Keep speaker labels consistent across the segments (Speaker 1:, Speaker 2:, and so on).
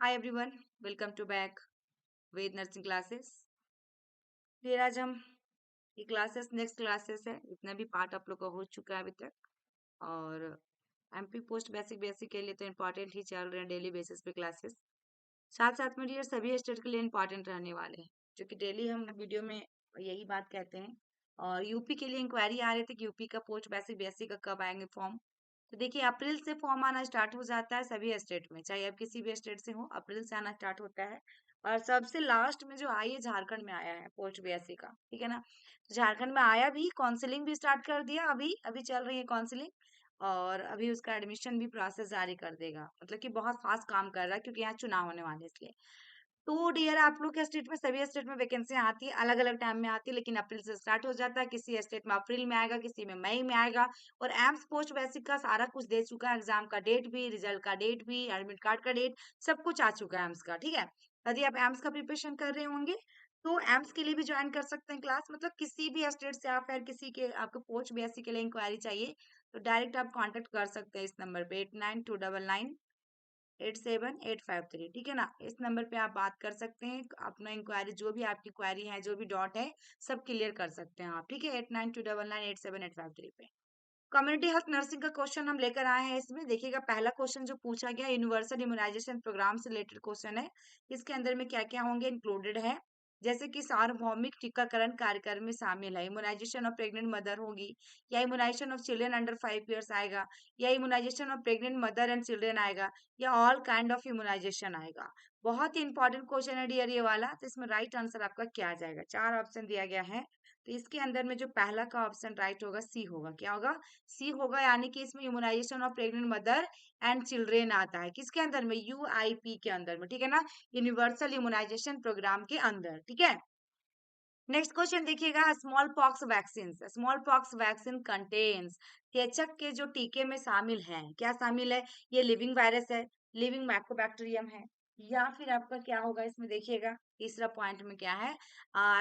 Speaker 1: Hi everyone, welcome to back Ved nursing classes. फिर आज हम ये क्लासेस नेक्स्ट क्लासेस है, इतना भी पार्ट आप लोग का हो चुका है अभी तक। और एमपी पोस्ट बेसिक बेसिक के लिए तो इम्पोर्टेंट ही चल रहे हैं डेली बेसिस पे क्लासेस। साथ साथ में ये सभी स्टेट के लिए इम्पोर्टेंट रहने वाले हैं, जो कि डेली हम वीडियो में यही बात कहते हैं। और यूपी के लिए इंक्वायरी आ रही थी कि यूपी का पोस्ट बेसिक बेसिक का कब आएंगे फॉर्म। तो देखिए अप्रैल से फॉर्म आना स्टार्ट हो जाता है सभी स्टेट में, चाहे आप किसी भी स्टेट से हो, अप्रैल से आना स्टार्ट होता है। और सबसे लास्ट में जो आई है झारखंड में आया है पोस्ट बीएससी का, ठीक है ना। तो झारखंड में आया भी, काउंसलिंग भी स्टार्ट कर दिया, अभी अभी चल रही है काउंसलिंग। और अभी उसका एडमिशन भी प्रोसेस जारी कर देगा, मतलब कि बहुत फास्ट काम कर रहा है क्योंकि यहाँ चुनाव होने वाले हैं इसलिए। तो डियर आप लोग के स्टेट में सभी स्टेट में वैकेंसी आती है, अलग अलग टाइम में आती है, लेकिन अप्रैल से स्टार्ट हो जाता है। किसी स्टेट में अप्रैल में आएगा, किसी में मई में आएगा। और एम्स पोस्ट बेसिक का सारा कुछ दे चुका है, एग्जाम का डेट भी, रिजल्ट का डेट भी, एडमिट कार्ड का डेट, सब कुछ आ चुका है एम्स का, ठीक है। यदि आप एम्स का प्रिपरेशन कर रहे होंगे तो एम्स के लिए भी ज्वाइन कर सकते हैं क्लास। मतलब किसी भी स्टेट से आप फिर किसी के आपको पोस्ट बेसिक के लिए इंक्वायरी चाहिए तो डायरेक्ट आप कांटेक्ट कर सकते हैं इस नंबर पे 8929987853, ठीक है ना। इस नंबर पे आप बात कर सकते हैं, अपना इंक्वायरी जो भी आपकी क्वायरी है, जो भी डाउट है, सब क्लियर कर सकते हैं आप, ठीक है। 8929987853 पे। कम्युनिटी हेल्थ नर्सिंग का क्वेश्चन हम लेकर आए हैं। इसमें देखिएगा पहला क्वेश्चन जो पूछा गया यूनिवर्सल इम्यूनाइजेशन प्रोग्राम से रिलेटेड क्वेश्चन है। इसके अंदर में क्या क्या होंगे इंक्लूडेड है, जैसे कि सार्वभौमिक टीकाकरण कार्यक्रम में शामिल है, इम्यूनाइजेशन ऑफ प्रेग्नेंट मदर होगी, या immunization of children under 5 years आएगा, या immunization of pregnant mother and children आएगा, या ऑल काइंड ऑफ इम्यूनाइजेशन आएगा। बहुत ही इंपॉर्टेंट क्वेश्चन है डियर ये वाला। तो इसमें राइट आंसर आपका क्या आ जाएगा, चार ऑप्शन दिया गया है। तो इसके अंदर में जो पहला का ऑप्शन राइट होगा सी होगा, क्या होगा, सी होगा। यानी कि इसमें immunization of pregnant mother and children आता है, किसके अंदर में, यूआईपी के अंदर में, ठीक है ना, यूनिवर्सल इम्यूनाइजेशन प्रोग्राम के अंदर, ठीक है। नेक्स्ट क्वेश्चन देखिएगा, small pox vaccine. Small pox vaccine contains, चेचक के जो टीके में शामिल है, क्या शामिल है, ये लिविंग वायरस है, लिविंग माइक्रोबैक्टीरियम है, या फिर आपका क्या होगा इसमें देखिएगा तीसरा पॉइंट में क्या है,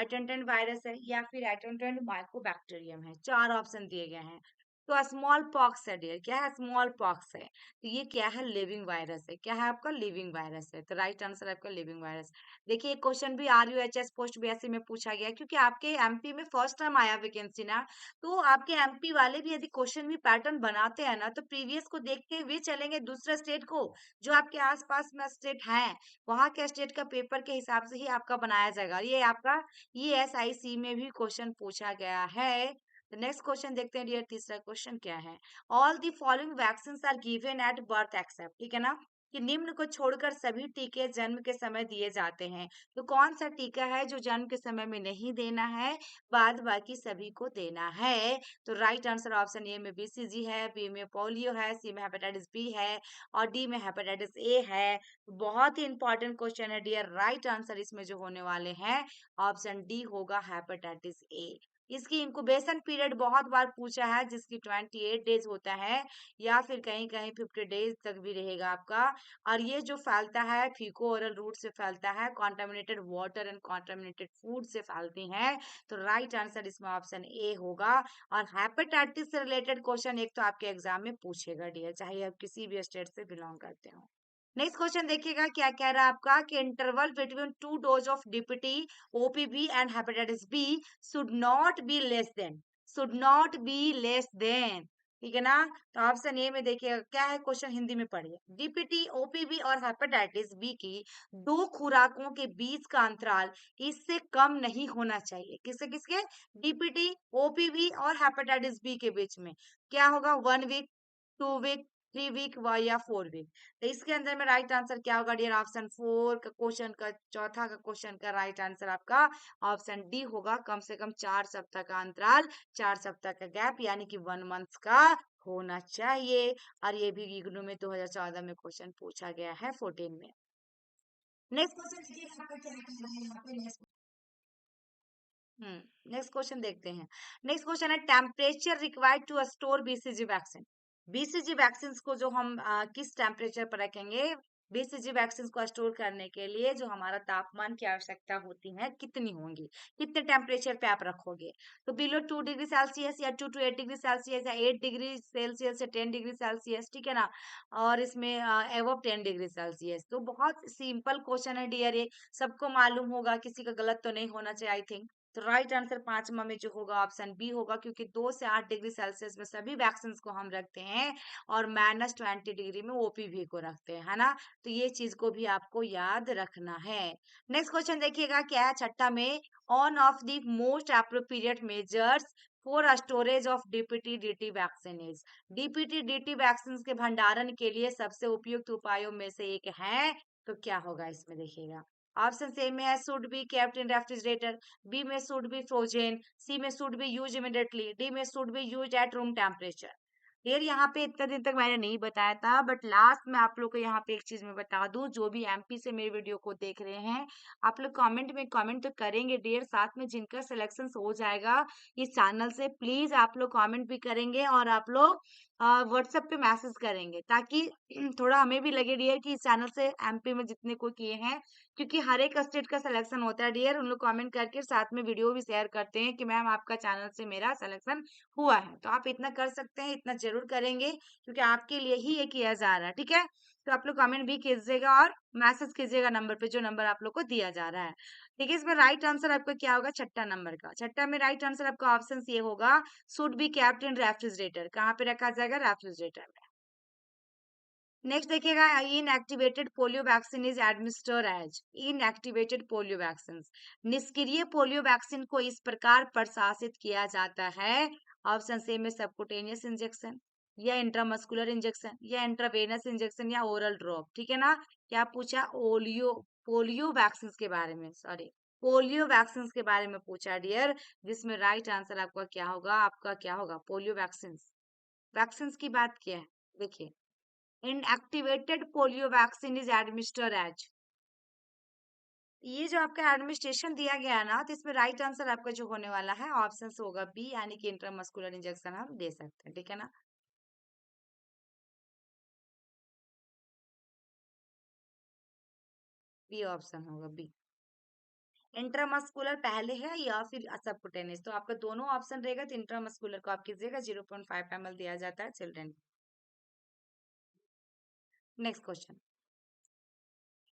Speaker 1: एटेंटेंट वायरस है, या फिर एटेंटेंट माइक्रोबैक्टीरियम है। चार ऑप्शन दिए गए हैं। तो स्मॉल पॉक्स है डियर, क्या है, स्मॉल पॉक्स है। तो ये क्या है, लिविंग वायरस है, क्या है आपका, लिविंग वायरस है। तो राइट आंसर आपका लिविंग वायरस। देखिए एक क्वेश्चन भी आरयूएचएस पोस्ट बीएससी में पूछा गया, क्योंकि आपके एमपी में फर्स्ट टाइम आया वैकेंसी ना। तो आपके एमपी वाले भी यदि क्वेश्चन भी पैटर्न बनाते हैं ना, तो प्रीवियस को देखते हुए चलेंगे, दूसरे स्टेट को जो आपके आसपास में स्टेट है, वहां के स्टेट का पेपर के हिसाब से ही आपका बनाया जाएगा। ये आपका ईएसआईसी में भी क्वेश्चन पूछा गया है। तो नेक्स्ट क्वेश्चन देखते हैं डियर, तीसरा क्वेश्चन क्या है, all the following vaccine are given at birth except, ठीक है ना, कि निम्न को छोड़कर सभी टीके जन्म के समय दिए जाते हैं। तो कौन सा टीका है जो जन्म के समय में नहीं देना है, बाद बाकी सभी को देना है। तो राइट आंसर ऑप्शन ए में बीसीजी है, बी में पोलियो है, सी में हेपेटाइटिस बी है, और डी में हेपेटाइटिस ए है। बहुत ही इंपॉर्टेंट क्वेश्चन है डियर, राइट आंसर इसमें जो होने वाले हैं ऑप्शन डी होगा, हेपेटाइटिस ए। इसकी इंक्यूबेशन पीरियड बहुत बार पूछा है, जिसकी 28 डेज होता है, या फिर कहीं कहीं 50 डेज तक भी रहेगा आपका। और ये जो फैलता है फीको ओरल रूट से फैलता है, contaminated water and contaminated food से फैलती हैं। तो राइट आंसर इसमें ऑप्शन ए होगा। और हेपेटाइटिस से रिलेटेड क्वेश्चन एक तो आपके एग्जाम में पूछेगा डियर, चाहे आप किसी भी स्टेट से बिलोंग करते हो। नेक्स्ट क्वेश्चन देखिएगा क्या कह रहा है आपका, कि interval between 2 dose of DPT OPV and hepatitis B should not be less than, should not be less than, ठीक है ना। तो ऑप्शन ए में देखिएगा क्या है, क्वेश्चन हिंदी में पढ़िए, डीपीटी ओपीवी और हेपेटाइटिस बी की दो खुराकों के बीच का अंतराल इससे कम नहीं होना चाहिए, किससे किसके, डीपीटी ओपीवी और हेपेटाइटिस बी के बीच में। क्या होगा, 1 वीक, 2 वीक, 3 वीक या 4 वीक। तो इसके अंदर में राइट आंसर क्या होगा डियर, ऑप्शन 4 का क्वेश्चन का, चौथा का क्वेश्चन का राइट आंसर आपका ऑप्शन डी होगा, कम से कम 4 सप्ताह का अंतराल, 4 सप्ताह का गैप, यानी कि 1 मंथ का होना चाहिए। और ये भी इग्नू में 2014 में क्वेश्चन पूछा गया है 14 में। नेक्स्ट क्वेश्चन देखिए आपका क्या कह रहा है यहाँ पे, नेक्स्ट क्वेश्चन देखते हैं। नेक्स्ट क्वेश्चन है, temperature required to store BCG vaccine. BCG vaccine को जो हम किस टेम्परेचर पर रखेंगे, बीसीजी वैक्सीन को स्टोर करने के लिए जो हमारा तापमान की आवश्यकता होती है कितनी होंगी, कितने टेम्परेचर पे आप रखोगे? तो बिलो 2 डिग्री सेल्सियस या 2 to 8 डिग्री सेल्सियस या 8 डिग्री सेल्सियस या 10 डिग्री सेल्सियस, ठीक है ना? और इसमें एवो 10 डिग्री सेल्सियस। तो बहुत सिंपल क्वेश्चन है डियर, ये सबको मालूम होगा, किसी का गलत तो नहीं होना चाहिए आई थिंक। तो राइट आंसर पांचवा में जो होगा ऑप्शन बी होगा, क्योंकि 2 से 8 डिग्री सेल्सियस में सभी वैक्सीन को हम रखते हैं और -20 डिग्री में ओपीवी को रखते हैं, है ना? तो ये चीज को भी आपको याद रखना है। नेक्स्ट क्वेश्चन देखिएगा क्या है छठा में, one of the most appropriate measures for storage of DPT DT vaccine is. DPT DT vaccine के भंडारण के लिए सबसे उपयुक्त उपायों में से एक है, तो क्या होगा इसमें देखिएगा। ऑप्शन ए में है should be kept in refrigerator, B में शुड बी फ्रोजन, सी में should be use immediately, D में should be use at room temperature. यार यहाँ पे इतने दिन तक मैंने नहीं बताया था, बट लास्ट में आप लोग को यहाँ पे एक चीज मैं बता दूं, जो भी एमपी से मेरे वीडियो को देख रहे हैं, आप लोग कमेंट में कमेंट तो करेंगे डियर, साथ में जिनका सिलेक्शन हो जाएगा इस चैनल से, प्लीज आप लोग कमेंट भी करेंगे और आप लोग व्हाट्सएप पे मैसेज करेंगे, ताकि थोड़ा हमें भी लगे डियर कि इस चैनल से एमपी में जितने कोई किए हैं, क्योंकि हर एक स्टेट का सिलेक्शन होता है डियर, उन लोग कमेंट करके साथ में वीडियो भी शेयर करते हैं कि मैम आपका चैनल से मेरा सिलेक्शन हुआ है। तो आप इतना कर सकते हैं, इतना जरूर करेंगे, क्योंकि आपके लिए ही ये किया जा रहा है, ठीक है? तो आप लोग कमेंट भी कीजिएगा और मैसेज कीजिएगा नंबर पे, जो नंबर आप लोग को दिया जा रहा है, ठीक है? इसमें राइट आंसर आपका क्या होगा छठा नंबर का? छठा में राइट आंसर आपका ऑप्शन ये होगा, should be kept in refrigerator. कहाँ पे रखा जाएगा? रेफ्रिजरेटर में। नेक्स्ट देखिएगा, inactivated polio vaccine is administered as. Inactivated polio vaccine, निष्क्रिय पोलियो वैक्सीन को इस प्रकार प्रशासित किया जाता है। ऑप्शन ए में सबकुटेनियस इंजेक्शन, या इंट्रामस्कुलर इंजेक्शन, या इंट्रावेनस इंजेक्शन, या ओरल ड्रॉप, ठीक है ना? क्या पूछा? ओलियो पोलियो वैक्सीन के बारे में, सॉरी, पोलियो वैक्सीन के बारे में पूछा डियर, जिसमें राइट आंसर आपका क्या होगा? आपका क्या होगा? Polio vaccine. वैक्सीन की बात किया है, देखिए, inactivated polio vaccine is administered as. ये जो आपका एडमिनिस्ट्रेशन दिया गया है ना, तो इसमें राइट आंसर आपका जो होने वाला है ऑप्शन होगा बी, यानी कि इंट्रामस्कुलर इंजेक्शन हम दे सकते हैं, ठीक है ना? बी ऑप्शन होगा बी। इंट्रामस्कुलर पहले है या फिर सबकुटेनियस, तो आपका दोनों ऑप्शन रहेगा, तो इंट्रामस्कुलर को आप कीजिएगा, 0.5 ml दिया जाता है children. Next question,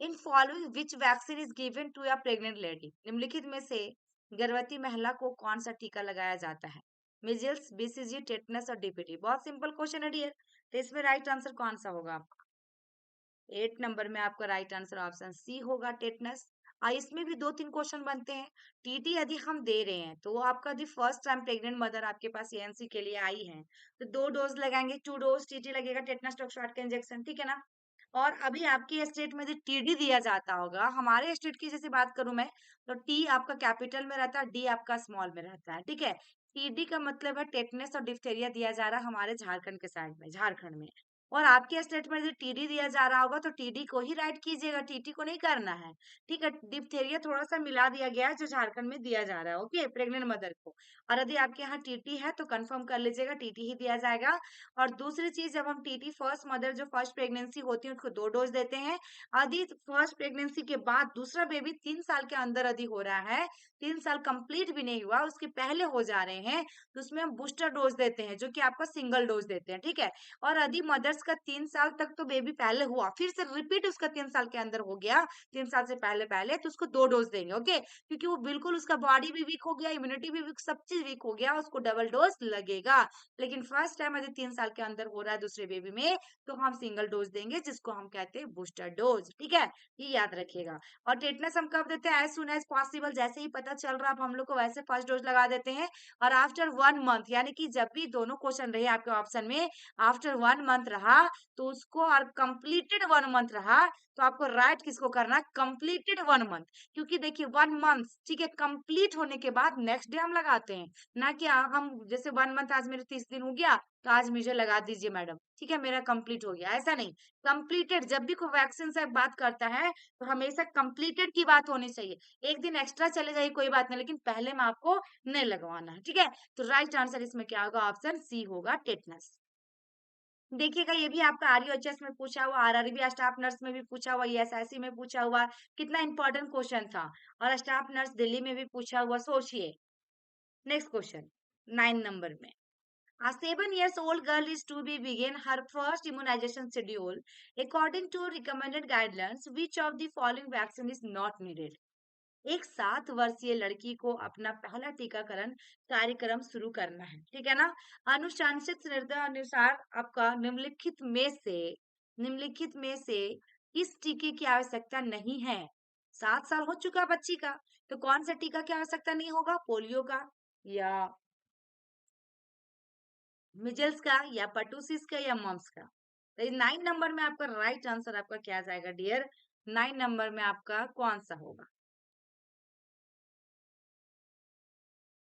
Speaker 1: in following which vaccine is given to a pregnant lady. निम्नलिखित में से गर्भवती महिला को कौन सा टीका लगाया जाता है? मिजल्स, बीसीजी, टेटनस और डीपीटी। बहुत सिंपल क्वेश्चन है डियर, तो इसमें राइट आंसर कौन सा होगा आपका? 8 नंबर में आपका राइट आंसर ऑप्शन सी होगा, टेटनस। इसमें भी 2-3 क्वेश्चन बनते हैं। टीटी यदि हम दे रहे हैं, तो वो आपका यदि फर्स्ट टाइम प्रेग्नेंट मदर आपके पास एएनसी के लिए आई है, तो 2 डोज लगाएंगे, 2 डोज टीटी लगेगा, टेटनस टॉक्साइड का इंजेक्शन, ठीक है ना? और अभी आपके स्टेट में यदि टीडी दिया जाता होगा, हमारे स्टेट की जैसे बात करूं मैं, तो टी आपका कैपिटल में रहता है, डी आपका स्मॉल में रहता है, ठीक है? टीडी का मतलब है टेटनस और डिप्थेरिया दिया जा रहा है हमारे झारखंड के साइड में, झारखंड में। और आपके स्टेट में यदि टीडी दिया जा रहा होगा, तो टीडी को ही राइट कीजिएगा, टीटी को नहीं करना है, ठीक है? डिप्थेरिया थोड़ा सा मिला दिया गया है, जो झारखंड में दिया जा रहा है, ओके, प्रेग्नेंट मदर को। और यदि आपके यहाँ टीटी है, तो कंफर्म कर लीजिएगा, टीटी ही दिया जाएगा। और दूसरी चीज, जब हम टीटी फर्स्ट मदर जो फर्स्ट प्रेगनेंसी होती है उसको 2 डोज देते हैं। यदि फर्स्ट प्रेगनेंसी के बाद दूसरा बेबी 3 साल के अंदर यदि हो रहा है, 3 साल कंप्लीट भी नहीं हुआ, उसके पहले हो जा रहे हैं, तो उसमें हम बूस्टर डोज देते हैं, जो कि आपका सिंगल डोज देते हैं, ठीक है? और यदि मदर्स का 3 साल तक तो बेबी पहले हुआ, फिर से रिपीट उसका 3 साल के अंदर हो गया, 3 साल से पहले पहले, तो उसको 2 डोज देंगे, ओके? क्योंकि वो बिल्कुल उसका बॉडी भी वीक हो गया, इम्यूनिटी भी वीक, सब चीज वीक हो गया, उसको डबल डोज लगेगा। लेकिन फर्स्ट टाइम यदि 3 साल के अंदर हो रहा है दूसरे बेबी में, तो हम सिंगल डोज देंगे, जिसको हम कहते हैं बूस्टर डोज, ठीक है? ये याद रखिएगा। और टेटनस हम कब देते हैं? एज सुन एज पॉसिबल, जैसे ही पता चल रहा है, अब हम लोग को वैसे फर्स्ट डोज लगा देते हैं। और आफ्टर 1 मंथ, यानी कि जब भी दोनों क्वेश्चन रहे आपके ऑप्शन में, आफ्टर 1 मंथ रहा, तो उसको, और कंप्लीटेड 1 मंथ रहा, तो आपको राइट किसको करना? Completed 1 month. क्योंकि देखिए 1 मंथ, ठीक है, कंप्लीट होने के बाद नेक्स्ट डे हम लगाते हैं, ना कि हम जैसे 1 मंथ, आज मेरे 30 दिन हो गया, तो आज मुझे लगा दीजिए मैडम, ठीक है, मेरा कंप्लीट हो गया, ऐसा नहीं। कंप्लीटेड, जब भी कोई वैक्सीन से बात करता है, तो हमेशा कंप्लीटेड की बात होनी चाहिए। एक दिन एक्स्ट्रा चले जाइए कोई बात नहीं, लेकिन पहले में आपको नहीं लगवाना है, ठीक है? तो राइट आंसर इसमें क्या होगा? ऑप्शन सी होगा, टेटनस। देखिएगा ये भी आपका आरयूएचएस में पूछा हुआ, आरआरबी स्टाफ नर्स में भी पूछा हुआ, ईएसआईसी में पूछा हुआ, कितना इंपॉर्टेंट क्वेश्चन था। और स्टाफ नर्स दिल्ली में भी पूछा हुआ, सोचिए। नेक्स्ट क्वेश्चन 9 नंबर में, a 7 years old girl is to be begin her first immunization schedule according to recommended guidelines. Which of the following vaccine is not needed? एक 7 वर्षीय लड़की को अपना पहला टीकाकरण कार्यक्रम शुरू करना है, ठीक है ना। अनुशंसित निर्देशानुसार आपका निम्नलिखित में से किस टीके की आवश्यकता नहीं है? 7 साल हो चुका बच्ची का, तो कौन सा टीका की आवश्यकता नहीं होगा? पोलियो का, या मिजल्स का, या पर्टुसिस का, या मम्स का? तो 9 नंबर में आपका राइट आंसर आपका क्या जाएगा डियर? 9 नंबर में आपका कौन सा होगा?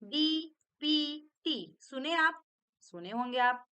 Speaker 1: डीपीटी सुने आप, सुने होंगे आप।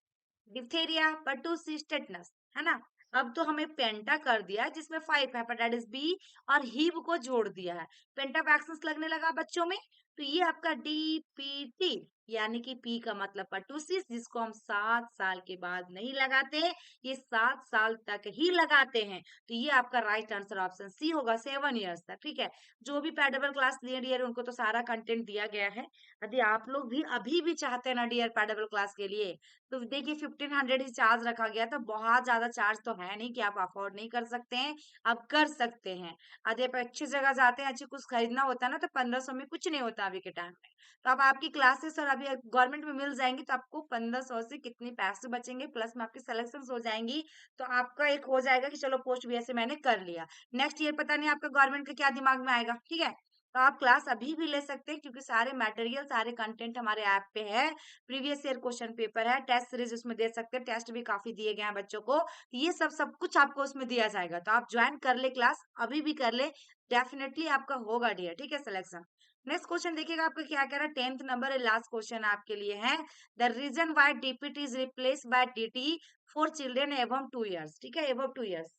Speaker 1: डिप्थेरिया, पर्टुसिस, टेटनस, है ना। अब तो हमें पेंटा कर दिया है जिसमें 5 हेपेटाइटिस बी और हीब को जोड़ दिया है, पेंटा वैक्सीन लगने लगा बच्चों में। तो ये आपका डीपीटी यानी कि पी का मतलब पर्टुसिस, जिसको हम 7 साल के बाद नहीं लगाते, ये 7 साल तक ही लगाते हैं। तो ये आपका राइट आंसर ऑप्शन सी होगा, 7 इयर्स तक, ठीक है। जो भी पैडेबल क्लास लिए डियर उनको तो सारा कंटेंट दिया गया है। यदि आप लोग भी अभी भी चाहते हैं ना डियर पैडेबल क्लास के लिए, तो देखिए 1500 ही चार्ज रखा गया था, बहुत ज्यादा चार्ज तो है नहीं कि आप अफोर्ड नहीं कर सकते हैं, आप कर सकते हैं। यदि आप अच्छी जगह जाते हैं, अच्छी कुछ खरीदना होता है ना, तो 1500 में कुछ नहीं होता अभी के टाइम में। तो अब आपकी क्लासेस और अभी गवर्नमेंट में मिल जाएंगी, तो आपको 1500 से कितने पैसे बचेंगे, प्लस में आपकी सिलेक्शन हो जाएंगी। तो आपका एक हो जाएगा कि चलो पोस्ट बीएससी मैंने कर लिया। नेक्स्ट ईयर पता नहीं आपका गवर्नमेंट का क्या दिमाग में आएगा, ठीक है। तो आप क्लास अभी भी ले सकते हैं, क्योंकि सारे मटेरियल सारे कंटेंट हमारे ऐप पे है। प्रीवियस ईयर क्वेश्चन पेपर है, टेस्ट सीरीज उसमें दे सकते हैं, टेस्ट भी काफी दिए गए हैं बच्चों को। ये सब सब कुछ आपको उसमें दिया जाएगा, तो आप ज्वाइन कर ले क्लास, अभी भी कर ले, डेफिनेटली आपका होगा डियर, ठीक है, सिलेक्शन। नेक्स्ट क्वेश्चन देखिएगा आपका क्या कह रहा है, 10th नंबर लास्ट क्वेश्चन आपके लिए है, the reason why DPT is replace by DT for children एवं 2 years, ठीक है, एवं 2 years।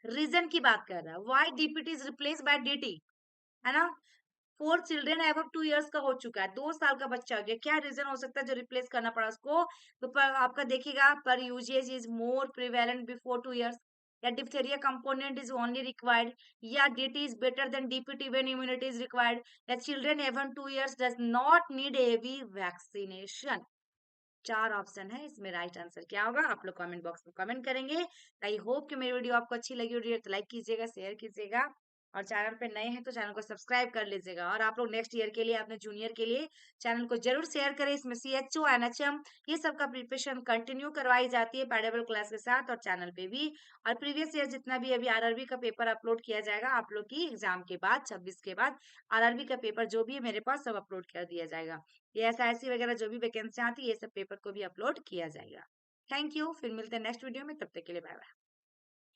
Speaker 1: रीजन की बात कर रहा है, why DPT is replace by DT, है ना। 4 चिल्ड्रेन एवं 2 years का हो चुका है, 2 साल का बच्चा हो गया, क्या रीजन हो सकता है जो रिप्लेस करना पड़ा उसको? तो आपका देखिएगा, पर usages is more prevalent before 2 years, या diphtheria component is only required, या DT is better than DPT when immunity is required, या children even 2 years does not need any vaccination. 4 option है, इसमें राइट आंसर क्या होगा? आप लोग comment box में कमेंट करेंगे। आई होप कि मेरी वीडियो आपको अच्छी लगी होगी, तो लाइक कीजिएगा, शेयर कीजिएगा, और चैनल पे नए हैं तो चैनल को सब्सक्राइब कर लीजिएगा। और आप लोग नेक्स्ट ईयर के लिए, अपने जूनियर के लिए चैनल को जरूर शेयर करें। इसमें सीएचओ, एनएचएम ये सब का प्रिपरेशन कंटिन्यू करवाई जाती है पैडेबल क्लास के साथ, और चैनल पे भी। और प्रीवियस ईयर जितना भी अभी आरआरबी का पेपर अपलोड किया जाएगा आप लोग की एग्जाम के बाद, 26 के बाद आरआरबी का पेपर जो भी है मेरे पास सब अपलोड कर दिया जाएगा। ये एसआईसी वगैरह जो भी वैकेंसी आती है, ये सब पेपर को भी अपलोड किया जाएगा। थैंक यू, फिर मिलते हैं नेक्स्ट वीडियो में, तब तक के लिए बाय बाय।